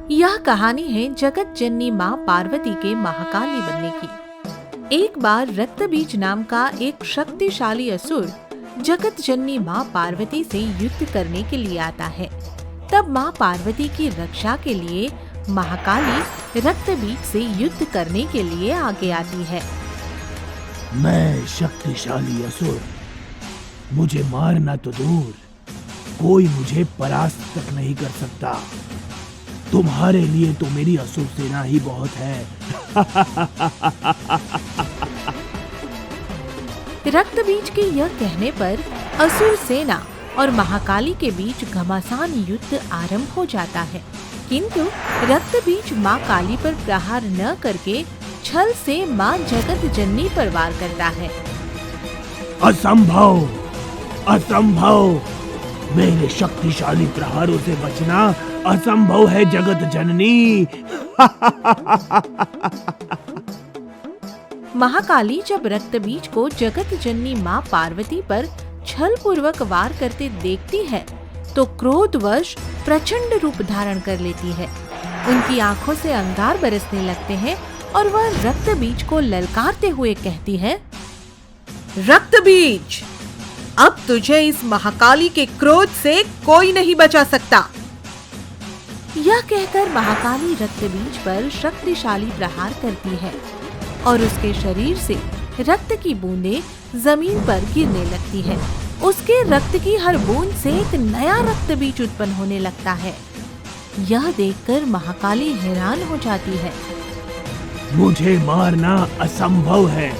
यह कहानी है जगत जननी माँ पार्वती के महाकाली बनने की। एक बार रक्तबीज नाम का एक शक्तिशाली असुर जगत जननी माँ पार्वती से युद्ध करने के लिए आता है। तब माँ पार्वती की रक्षा के लिए महाकाली रक्तबीज से युद्ध करने के लिए आगे आती है। मैं शक्तिशाली असुर, मुझे मारना तो दूर, कोई मुझे परास्त तक नहीं कर सकता। तुम्हारे लिए तो मेरी असुर सेना ही बहुत है। रक्तबीज के यह कहने पर असुर सेना और महाकाली के बीच घमासान युद्ध आरंभ हो जाता है, किंतु रक्तबीज माँ काली पर प्रहार न करके छल से माँ जगत जननी पर वार करता है। असंभव, असंभव, मेरे शक्तिशाली प्रहारों से बचना असंभव है जगत जननी। महाकाली जब रक्तबीज को जगत जननी माँ पार्वती पर छल पूर्वक वार करते देखती है तो क्रोधवश प्रचंड रूप धारण कर लेती है। उनकी आंखों से अंगार बरसने लगते हैं और वह रक्तबीज को ललकारते हुए कहती है, रक्तबीज, अब तुझे इस महाकाली के क्रोध से कोई नहीं बचा सकता। यह कहकर महाकाली रक्तबीज पर शक्तिशाली प्रहार करती है और उसके शरीर से रक्त की बूंदें जमीन पर गिरने लगती है। उसके रक्त की हर बूंद से एक नया रक्तबीज उत्पन्न होने लगता है। यह देखकर महाकाली हैरान हो जाती है। मुझे मारना असंभव है।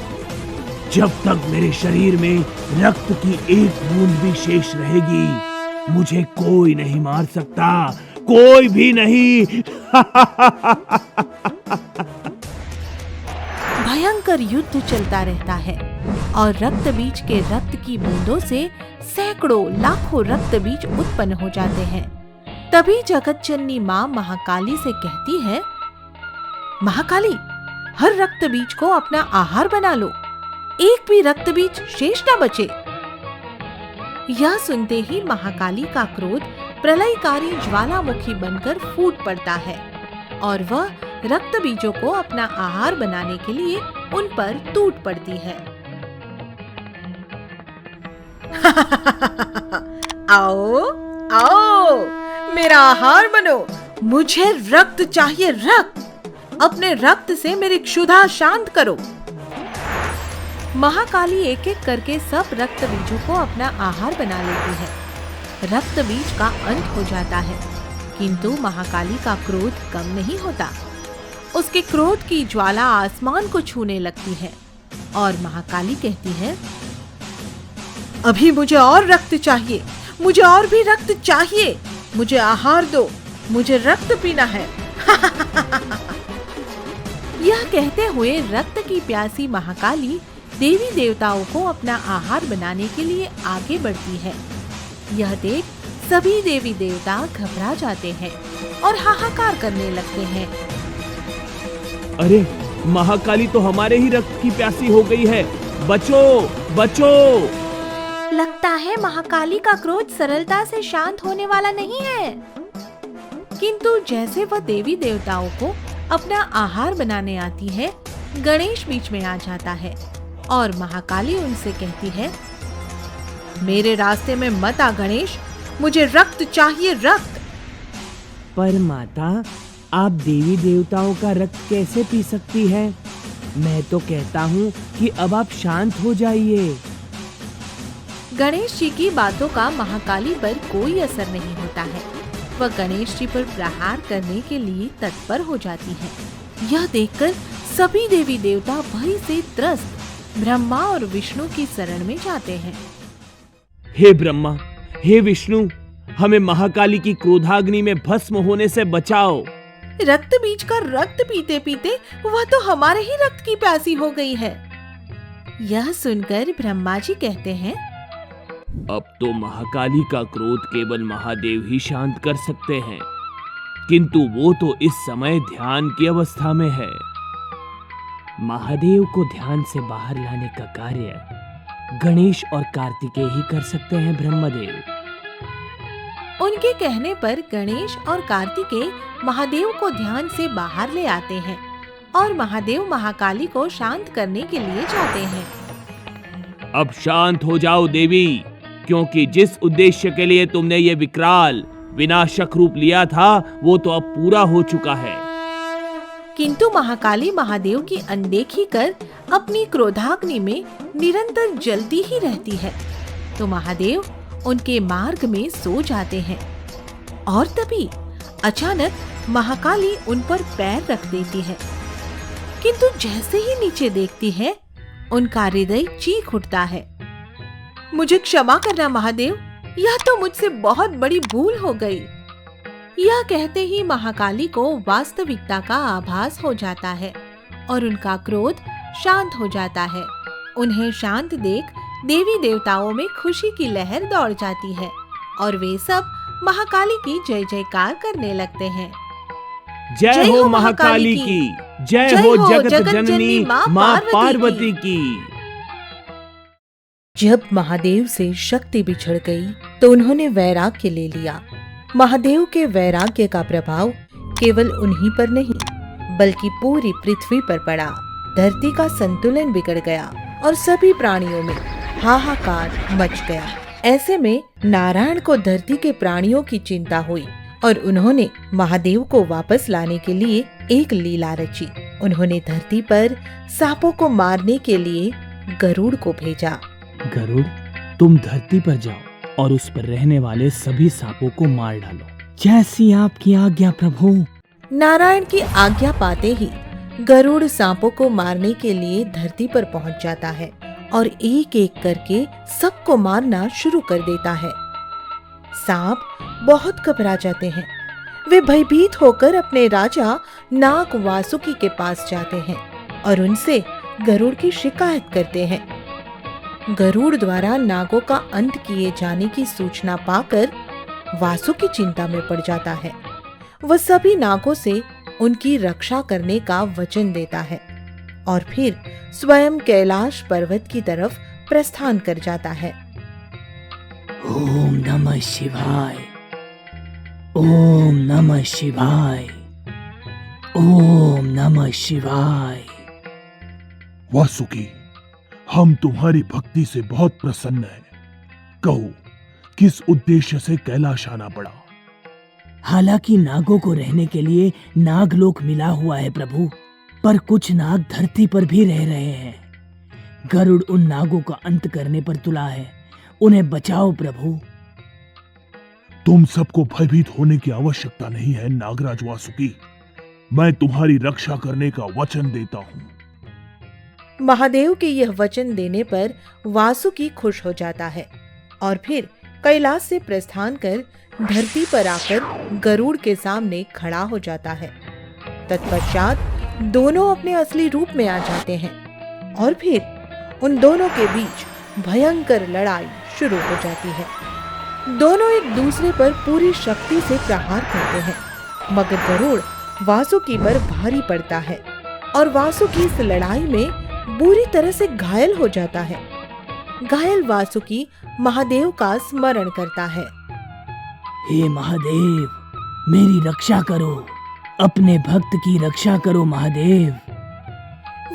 जब तक मेरे शरीर में रक्त की एक बूंद भी शेष रहेगी, मुझे कोई नहीं मार सकता, कोई भी नहीं। भयंकर युद्ध चलता रहता है और रक्तबीज के रक्त की बूंदों से सैकड़ों लाखों रक्तबीज उत्पन्न हो जाते हैं। तभी जगत जननी माँ महाकाली से कहती है, महाकाली, हर रक्तबीज को अपना आहार बना लो, एक भी रक्तबीज शेष न बचे। यह सुनते ही महाकाली का क्रोध प्रलयकारी ज्वालामुखी बनकर फूट पड़ता है और वह रक्तबीजों को अपना आहार बनाने के लिए उन पर टूट पड़ती है। आओ, आओ, मेरा आहार बनो, मुझे रक्त चाहिए, रक्त। अपने रक्त से मेरी क्षुधा शांत करो। महाकाली एक एक करके सब रक्तबीजों को अपना आहार बना लेती है। रक्तबीज का अंत हो जाता है, किंतु महाकाली का क्रोध कम नहीं होता। उसके क्रोध की ज्वाला आसमान को छूने लगती है और महाकाली कहती है, अभी मुझे और रक्त चाहिए, मुझे और भी रक्त चाहिए, मुझे आहार दो, मुझे रक्त पीना है। यह कहते हुए रक्त की प्यासी महाकाली देवी देवताओं को अपना आहार बनाने के लिए आगे बढ़ती है। यह देख सभी देवी देवता घबरा जाते हैं और हाहाकार करने लगते हैं। अरे, महाकाली तो हमारे ही रक्त की प्यासी हो गई है, बचो, बचो। लगता है महाकाली का क्रोध सरलता से शांत होने वाला नहीं है। किंतु जैसे वह देवी देवताओं को अपना आहार बनाने आती है, गणेश बीच में आ जाता है और महाकाली उनसे कहती है, मेरे रास्ते में मत आ गणेश, मुझे रक्त चाहिए, रक्त। पर माता, आप देवी देवताओं का रक्त कैसे पी सकती है? मैं तो कहता हूँ कि अब आप शांत हो जाइए। गणेश जी की बातों का महाकाली पर कोई असर नहीं होता है। वह गणेश जी पर प्रहार करने के लिए तत्पर हो जाती है। यह देखकर सभी देवी देवता भय से त्रस्त ब्रह्मा और विष्णु की शरण में जाते हैं। हे ब्रह्मा, हे विष्णु, हमें महाकाली की क्रोधाग्नि में भस्म होने से बचाओ। रक्तबीज का रक्त पीते पीते वह तो हमारे ही रक्त की प्यासी हो गई है। यह सुनकर ब्रह्मा जी कहते हैं, अब तो महाकाली का क्रोध केवल महादेव ही शांत कर सकते हैं, किंतु वो तो इस समय ध्यान की अवस्था में है। महादेव को ध्यान से बाहर लाने का कार्य गणेश और कार्तिकेय ही कर सकते हैं ब्रह्मदेव। उनके कहने पर गणेश और कार्तिकेय महादेव को ध्यान से बाहर ले आते हैं और महादेव महाकाली को शांत करने के लिए जाते हैं। अब शांत हो जाओ देवी, क्योंकि जिस उद्देश्य के लिए तुमने ये विकराल विनाशक रूप लिया था वो तो अब पूरा हो चुका है। किंतु महाकाली महादेव की अनदेखी कर अपनी क्रोधाग्नि में निरंतर जलती ही रहती है। तो महादेव उनके मार्ग में सो जाते हैं और तभी अचानक महाकाली उन पर पैर रख देती है। किंतु जैसे ही नीचे देखती है, उनका हृदय चीख उठता है। मुझे क्षमा करना महादेव, यह तो मुझसे बहुत बड़ी भूल हो गई। यह कहते ही महाकाली को वास्तविकता का आभास हो जाता है और उनका क्रोध शांत हो जाता है। उन्हें शांत देख देवी देवताओं में खुशी की लहर दौड़ जाती है और वे सब महाकाली की जय जयकार करने लगते हैं। जय हो महाकाली की, जय हो जगत जननी माँ पार्वती की। जब महादेव से शक्ति बिछड़ गई तो उन्होंने वैराग्य ले लिया। महादेव के वैराग्य का प्रभाव केवल उन्हीं पर नहीं बल्कि पूरी पृथ्वी पर पड़ा। धरती का संतुलन बिगड़ गया और सभी प्राणियों में हाहाकार मच गया। ऐसे में नारायण को धरती के प्राणियों की चिंता हुई और उन्होंने महादेव को वापस लाने के लिए एक लीला रची। उन्होंने धरती पर सांपों को मारने के लिए गरुड़ को भेजा। गरुड़, तुम धरती पर जाओ और उस पर रहने वाले सभी सांपों को मार डालो, जैसी आपकी आज्ञा प्रभु। नारायण की आज्ञा पाते ही गरुड़ सांपों को मारने के लिए धरती पर पहुंच जाता है और एक एक करके सबको मारना शुरू कर देता है। सांप बहुत घबरा जाते हैं। वे भयभीत होकर अपने राजा नाग वासुकी के पास जाते हैं और उनसे गरुड़ की शिकायत करते हैं। गरुड़ द्वारा नागों का अंत किए जाने की सूचना पाकर वासुकी चिंता में पड़ जाता है। वह सभी नागों से उनकी रक्षा करने का वचन देता है और फिर स्वयं कैलाश पर्वत की तरफ प्रस्थान कर जाता है। ओम नमः शिवाय, ओम नमः शिवाय, ओम नमः शिवाय। वासुकी, हम तुम्हारी भक्ति से बहुत प्रसन्न हैं। कहो, किस उद्देश्य से कैलाश आना पड़ा? हालांकि नागों को रहने के लिए नागलोक मिला हुआ है प्रभु, पर कुछ नाग धरती पर भी रह रहे हैं। गरुड़ उन नागों का अंत करने पर तुला है, उन्हें बचाओ प्रभु। तुम सबको भयभीत होने की आवश्यकता नहीं है नागराज वासुकी। मैं तुम्हारी रक्षा करने का वचन देता हूँ। महादेव के यह वचन देने पर वासुकी खुश हो जाता है और फिर कैलाश से प्रस्थान कर धरती पर आकर गरुड़ के सामने खड़ा हो जाता है। तत्पश्चात दोनों अपने असली रूप में आ जाते हैं और फिर उन दोनों के बीच भयंकर लड़ाई शुरू हो जाती है। दोनों एक दूसरे पर पूरी शक्ति से प्रहार करते हैं, मगर गरुड़ वासुकी पर भारी पड़ता है और वासुकी इस लड़ाई में बुरी तरह से घायल हो जाता है। घायल वासुकी महादेव का स्मरण करता है। हे महादेव, मेरी रक्षा करो, अपने भक्त की रक्षा करो महादेव।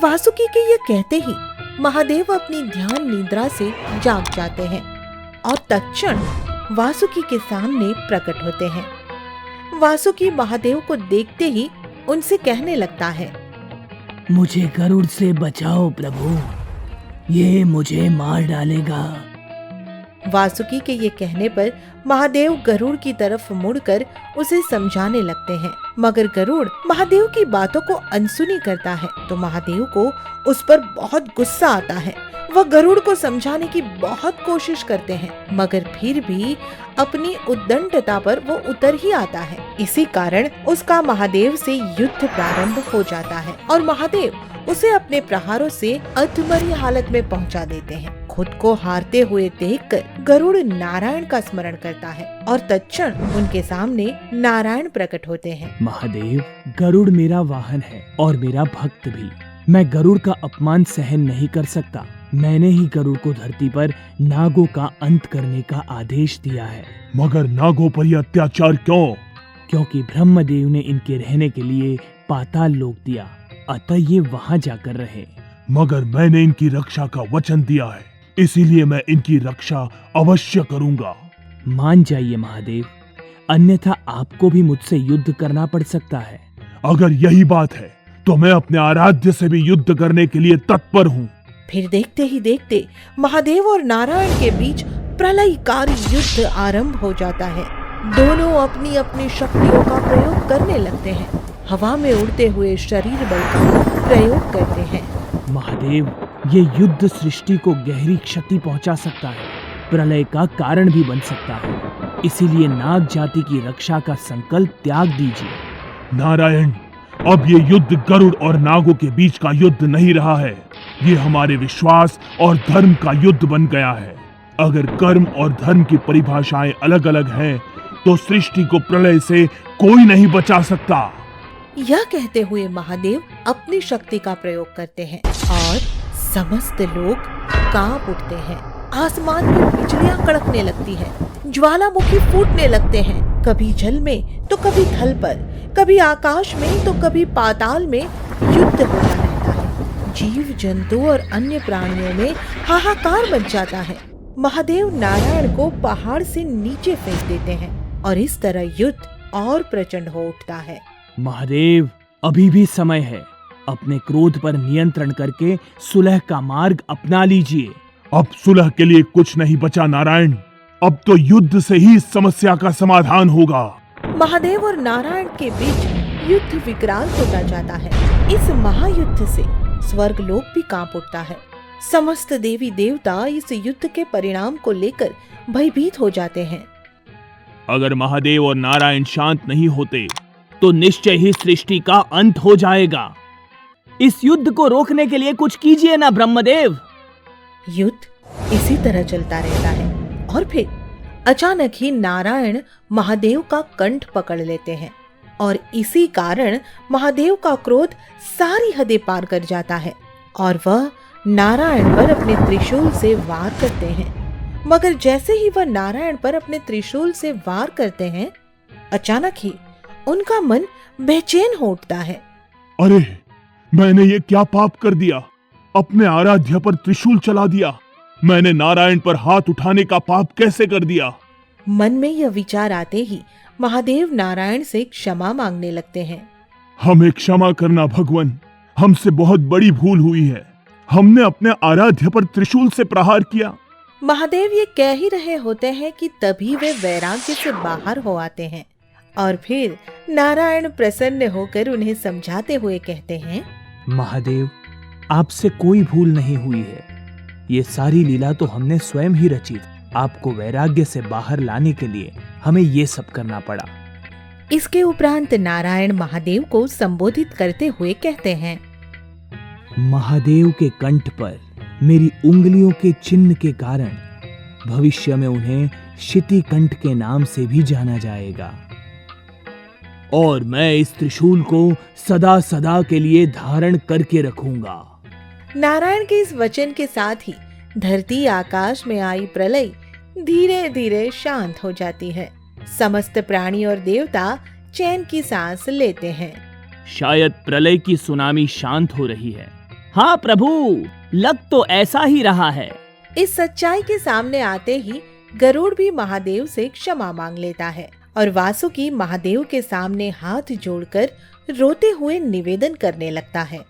वासुकी के ये कहते ही महादेव अपनी ध्यान निद्रा से जाग जाते हैं और तत्क्षण वासुकी के सामने प्रकट होते हैं। वासुकी महादेव को देखते ही उनसे कहने लगता है, मुझे गरुड़ से बचाओ प्रभु, ये मुझे मार डालेगा। वासुकी के ये कहने पर महादेव गरुड़ की तरफ मुड़कर उसे समझाने लगते हैं, मगर गरुड़ महादेव की बातों को अनसुनी करता है तो महादेव को उस पर बहुत गुस्सा आता है। वह गरुड़ को समझाने की बहुत कोशिश करते हैं, मगर फिर भी अपनी उद्दंडता पर वो उतर ही आता है। इसी कारण उसका महादेव से युद्ध प्रारंभ हो जाता है और महादेव उसे अपने प्रहारों से अधमरी हालत में पहुंचा देते हैं। खुद को हारते हुए देखकर गरुड़ नारायण का स्मरण करता है और तत्क्षण उनके सामने नारायण प्रकट होते हैं। महादेव, गरुड़ मेरा वाहन है और मेरा भक्त भी। मैं गरुड़ का अपमान सहन नहीं कर सकता। मैंने ही गरुड़ को धरती पर नागों का अंत करने का आदेश दिया है। मगर नागों पर यह अत्याचार क्यों? क्योंकि ब्रह्मदेव ने इनके रहने के लिए पाताल लोक दिया, अतः ये वहां जाकर रहे। मगर मैंने इनकी रक्षा का वचन दिया है, इसीलिए मैं इनकी रक्षा अवश्य करूंगा। मान जाइए महादेव, अन्यथा आपको भी मुझसे युद्ध करना पड़ सकता है। अगर यही बात है तो मैं अपने आराध्य से भी युद्ध करने के लिए तत्पर हूँ। फिर देखते ही देखते महादेव और नारायण के बीच प्रलयकारी युद्ध आरंभ हो जाता है। दोनों अपनी अपनी शक्तियों का प्रयोग करने लगते हैं, हवा में उड़ते हुए शरीर बल का प्रयोग करते हैं। महादेव, ये युद्ध सृष्टि को गहरी क्षति पहुंचा सकता है, प्रलय का कारण भी बन सकता है। इसीलिए नाग जाति की रक्षा का संकल्प त्याग दीजिए। नारायण, अब ये युद्ध गरुड़ और नागों के बीच का युद्ध नहीं रहा है, ये हमारे विश्वास और धर्म का युद्ध बन गया है। अगर कर्म और धर्म की परिभाषाएं अलग अलग हैं, तो सृष्टि को प्रलय से कोई नहीं बचा सकता। यह कहते हुए महादेव अपनी शक्ति का प्रयोग करते हैं और समस्त लोग कांप उठते हैं। आसमान में बिजलियां कड़कने लगती हैं, ज्वालामुखी फूटने लगते हैं, कभी जल में तो कभी थल पर, कभी आकाश में तो कभी पाताल में युद्ध होता रहता है। जीव जंतु और अन्य प्राणियों में हाहाकार मच जाता है। महादेव नारायण को पहाड़ से नीचे फेंक देते हैं और इस तरह युद्ध और प्रचंड हो उठता है। महादेव, अभी भी समय है, अपने क्रोध पर नियंत्रण करके सुलह का मार्ग अपना लीजिए। अब सुलह के लिए कुछ नहीं बचा नारायण, अब तो युद्ध से ही इस समस्या का समाधान होगा। महादेव और नारायण के बीच युद्ध विकराल होता जाता है। इस महायुद्ध से स्वर्ग लोक भी कांप उठता है। समस्त देवी देवता इस युद्ध के परिणाम को लेकर भयभीत हो जाते हैं। अगर महादेव और नारायण शांत नहीं होते तो निश्चय ही सृष्टि का अंत हो जाएगा। इस युद्ध को रोकने के लिए कुछ कीजिए ना ब्रह्मदेव। युद्ध इसी तरह चलता रहता है और फिर अचानक ही नारायण महादेव का कंठ पकड़ लेते हैं और इसी कारण महादेव का क्रोध सारी हदें पार कर जाता है और वह नारायण पर अपने त्रिशूल से वार करते हैं। मगर जैसे ही वह नारायण पर अपने त्रिशूल से वार करते हैं, अचानक ही उनका मन बेचैन हो उठता है। अरे, मैंने ये क्या पाप कर दिया? अपने आराध्य पर त्रिशूल चला दिया। मैंने नारायण पर हाथ उठाने का पाप कैसे कर दिया? मन में यह विचार आते ही महादेव नारायण से क्षमा मांगने लगते हैं। हमें क्षमा करना भगवान, हमसे बहुत बड़ी भूल हुई है। हमने अपने आराध्य पर त्रिशूल से प्रहार किया। महादेव ये कह ही रहे होते हैं कि तभी वे वैराग्य से बाहर हो आते हैं और फिर नारायण प्रसन्न होकर उन्हें समझाते हुए कहते हैं, महादेव, आपसे कोई भूल नहीं हुई है। ये सारी लीला तो हमने स्वयं ही रची थी। आपको वैराग्य से बाहर लाने के लिए हमें ये सब करना पड़ा। इसके उपरांत नारायण महादेव को संबोधित करते हुए कहते हैं, महादेव के कंठ पर मेरी उंगलियों के चिन्ह के कारण भविष्य में उन्हें शितिकंठ के नाम से भी जाना जाएगा और मैं इस त्रिशूल को सदा सदा के लिए धारण करके रखूंगा। नारायण के इस वचन के साथ ही धरती आकाश में आई प्रलय धीरे धीरे शांत हो जाती है। समस्त प्राणी और देवता चैन की सांस लेते हैं। शायद प्रलय की सुनामी शांत हो रही है। हाँ प्रभु, लग तो ऐसा ही रहा है। इस सच्चाई के सामने आते ही गरुड़ भी महादेव से क्षमा मांग लेता है और वासुकी महादेव के सामने हाथ जोड़कर रोते हुए निवेदन करने लगता है।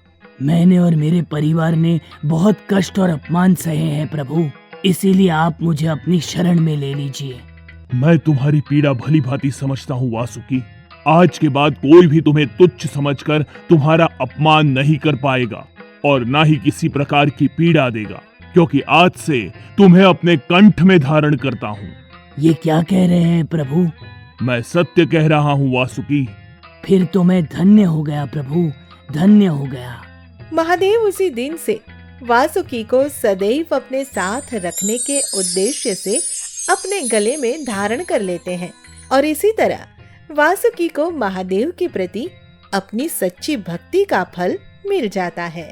मैंने और मेरे परिवार ने बहुत कष्ट और अपमान सहे हैं प्रभु, इसीलिए आप मुझे अपनी शरण में ले लीजिए। मैं तुम्हारी पीड़ा भली भांति समझता हूँ वासुकी। आज के बाद कोई भी तुम्हें तुच्छ समझकर तुम्हारा अपमान नहीं कर पाएगा और ना ही किसी प्रकार की पीड़ा देगा, क्योंकि आज से तुम्हें अपने कंठ में धारण करता हूँ। ये क्या कह रहे हैं प्रभु? मैं सत्य कह रहा हूँ वासुकी। फिर तो मैं धन्य हो गया प्रभु, धन्य हो गया। महादेव उसी दिन से वासुकी को सदैव अपने साथ रखने के उद्देश्य से अपने गले में धारण कर लेते हैं और इसी तरह वासुकी को महादेव के प्रति अपनी सच्ची भक्ति का फल मिल जाता है।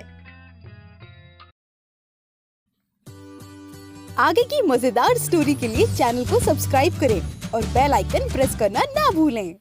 आगे की मजेदार स्टोरी के लिए चैनल को सब्सक्राइब करें और बेल आइकन प्रेस करना ना भूलें।